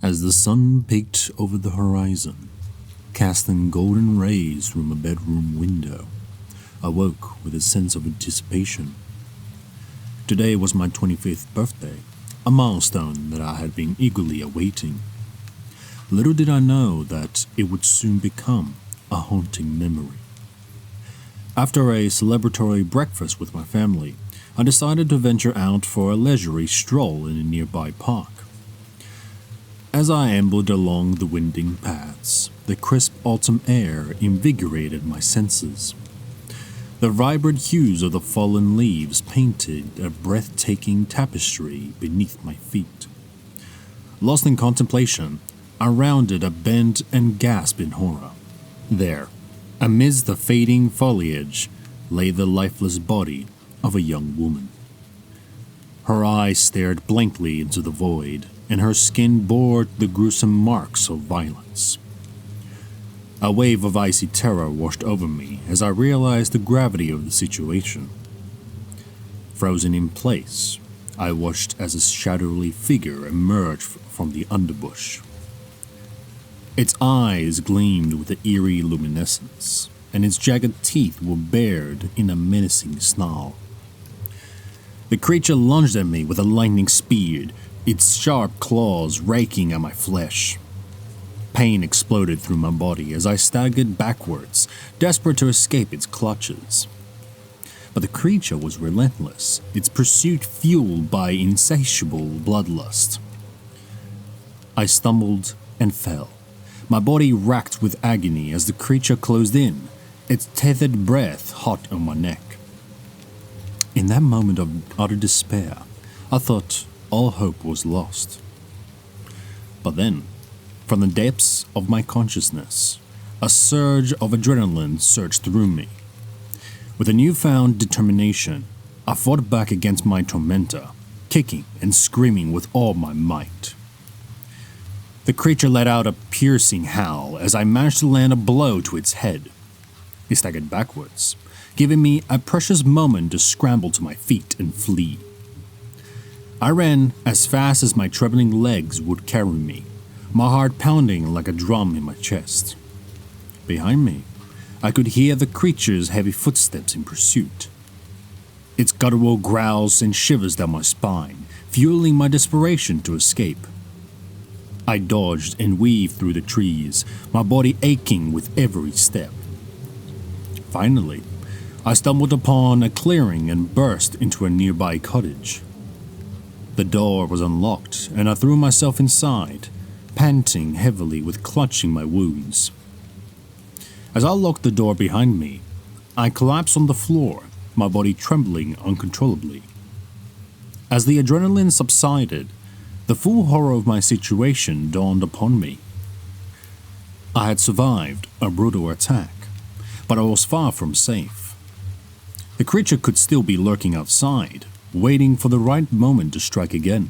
As the sun peeked over the horizon, casting golden rays through my bedroom window, I woke with a sense of anticipation. Today was my 25th birthday, a milestone that I had been eagerly awaiting. Little did I know that it would soon become a haunting memory. After a celebratory breakfast with my family, I decided to venture out for a leisurely stroll in a nearby park. As I ambled along the winding paths, the crisp autumn air invigorated my senses. The vibrant hues of the fallen leaves painted a breathtaking tapestry beneath my feet. Lost in contemplation, I rounded a bend and gasped in horror. There, amidst the fading foliage, lay the lifeless body of a young woman. Her eyes stared blankly into the void, and her skin bore the gruesome marks of violence. A wave of icy terror washed over me as I realized the gravity of the situation. Frozen in place, I watched as a shadowy figure emerged from the underbush. Its eyes gleamed with an eerie luminescence, and its jagged teeth were bared in a menacing snarl. The creature lunged at me with a lightning speed, its sharp claws raking at my flesh. Pain exploded through my body as I staggered backwards, desperate to escape its clutches. But the creature was relentless, its pursuit fueled by insatiable bloodlust. I stumbled and fell, my body racked with agony as the creature closed in, its tethered breath hot on my neck. In that moment of utter despair, I thought all hope was lost. But then, from the depths of my consciousness, a surge of adrenaline surged through me. With a newfound determination, I fought back against my tormentor, kicking and screaming with all my might. The creature let out a piercing howl as I managed to land a blow to its head. It staggered backwards, giving me a precious moment to scramble to my feet and flee. I ran as fast as my trembling legs would carry me, my heart pounding like a drum in my chest. Behind me, I could hear the creature's heavy footsteps in pursuit. Its guttural growls sent shivers down my spine, fueling my desperation to escape. I dodged and weaved through the trees, my body aching with every step. Finally, I stumbled upon a clearing and burst into a nearby cottage. The door was unlocked, and I threw myself inside, panting heavily with clutching my wounds. As I locked the door behind me, I collapsed on the floor, my body trembling uncontrollably. As the adrenaline subsided, the full horror of my situation dawned upon me. I had survived a brutal attack, but I was far from safe. The creature could still be lurking outside, waiting for the right moment to strike again.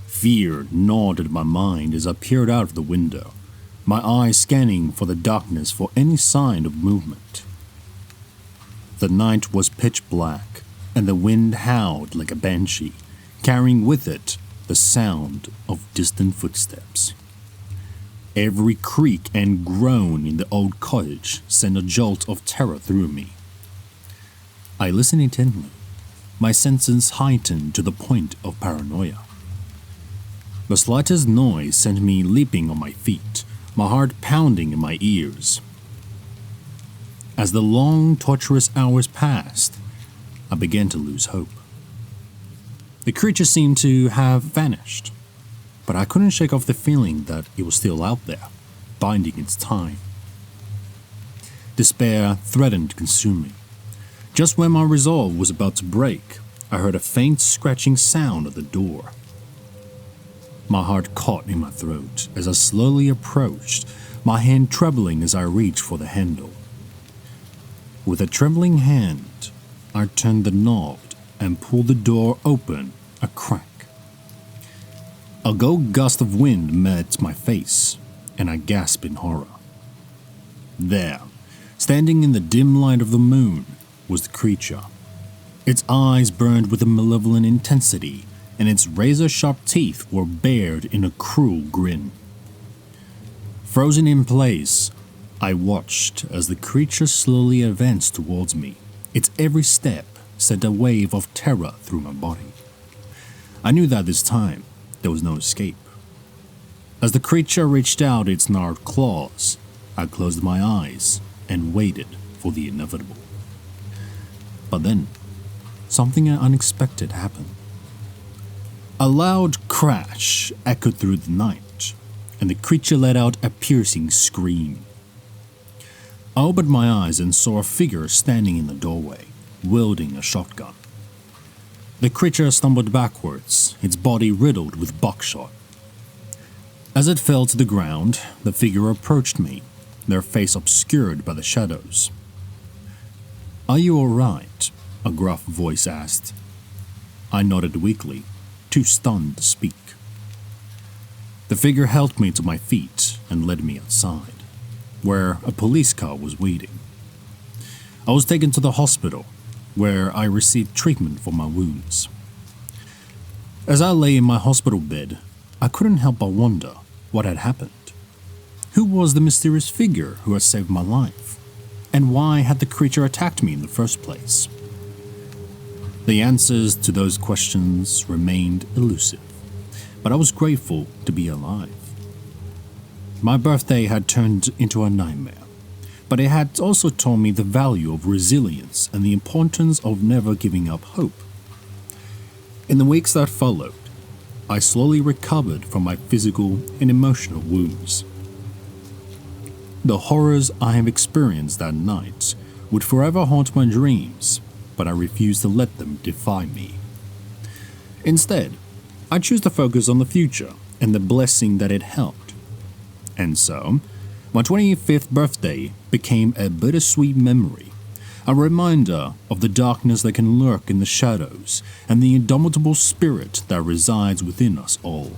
Fear gnawed at my mind as I peered out of the window, my eyes scanning for the darkness for any sign of movement. The night was pitch black, and the wind howled like a banshee, carrying with it the sound of distant footsteps. Every creak and groan in the old cottage sent a jolt of terror through me. I listened intently, my senses heightened to the point of paranoia. The slightest noise sent me leaping on my feet, my heart pounding in my ears. As the long, torturous hours passed, I began to lose hope. The creature seemed to have vanished, but I couldn't shake off the feeling that it was still out there, biding its time. Despair threatened to consume me. Just when my resolve was about to break, I heard a faint scratching sound at the door. My heart caught in my throat as I slowly approached, my hand trembling as I reached for the handle. With a trembling hand, I turned the knob and pulled the door open a crack. A cold gust of wind met my face, and I gasped in horror. There, standing in the dim light of the moon, was the creature. Its eyes burned with a malevolent intensity, and its razor-sharp teeth were bared in a cruel grin. Frozen in place, I watched as the creature slowly advanced towards me. Its every step sent a wave of terror through my body. I knew that this time there was no escape. As the creature reached out its gnarled claws, I closed my eyes and waited for the inevitable. But then, something unexpected happened. A loud crash echoed through the night, and the creature let out a piercing scream. I opened my eyes and saw a figure standing in the doorway, wielding a shotgun. The creature stumbled backwards, its body riddled with buckshot. As it fell to the ground, the figure approached me, their face obscured by the shadows. "Are you all right?" a gruff voice asked. I nodded weakly, too stunned to speak. The figure helped me to my feet and led me outside, where a police car was waiting. I was taken to the hospital, where I received treatment for my wounds. As I lay in my hospital bed, I couldn't help but wonder what had happened. Who was the mysterious figure who had saved my life? And why had the creature attacked me in the first place? The answers to those questions remained elusive, but I was grateful to be alive. My birthday had turned into a nightmare, but it had also taught me the value of resilience and the importance of never giving up hope. In the weeks that followed, I slowly recovered from my physical and emotional wounds. The horrors I have experienced that night would forever haunt my dreams, but I refused to let them define me. Instead, I choose to focus on the future and the blessing that it held. And so, my 25th birthday became a bittersweet memory, a reminder of the darkness that can lurk in the shadows and the indomitable spirit that resides within us all.